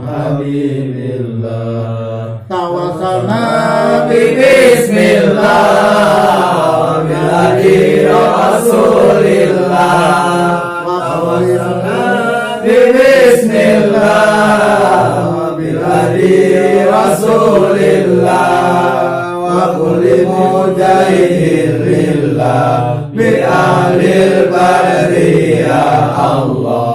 habibillah. Tawassalna Bismillah biladi Rasulillah. Tawassalna Bismillah biladi Rasulillah. Wa kulli mujahidin lillah bi ahlil bariyah Allah.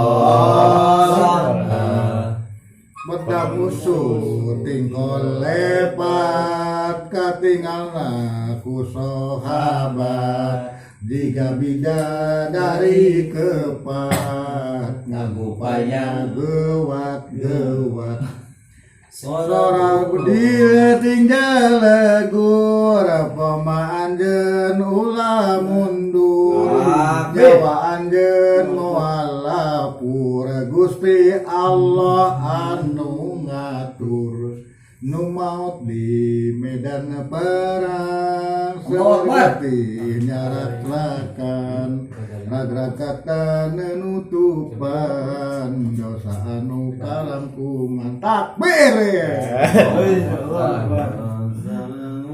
Meda musuh tinggal lepat katinggalna ku sahabat jika bidadari kepat Ngagupaya gewat Sorang budila tinggal legur pemaanjeun ulah mundur Jawa anjeun mualapur Gusti Allah anu ngatur nu maut di medan perang seperti nyarat lakan rag-ragatan nutupan dosa anu kalangkungan takbir ya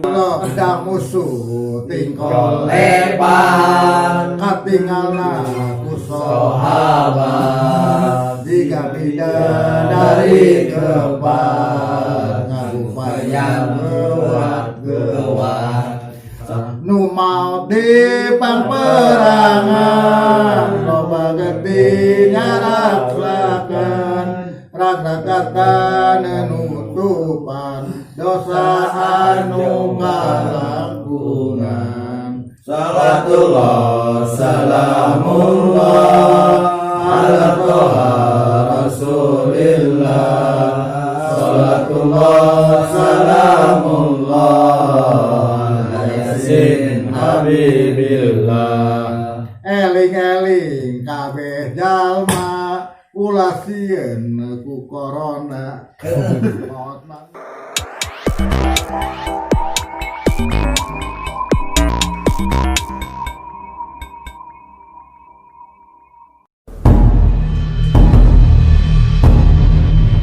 Allah pedang musuh tingkol lebar katinggalna ku sahabat jika bidadari kepat ngagupaya gewat nu mau di pamperangan loba gede nyaraklakan rag-ragatan nutupan dosa anu kalangkungan. Salatullah salamullah ala toha rasulillah. Salatullah salamullah ala yasin habibillah. Eling-eling kabeh jalma ulah sieun ku corona.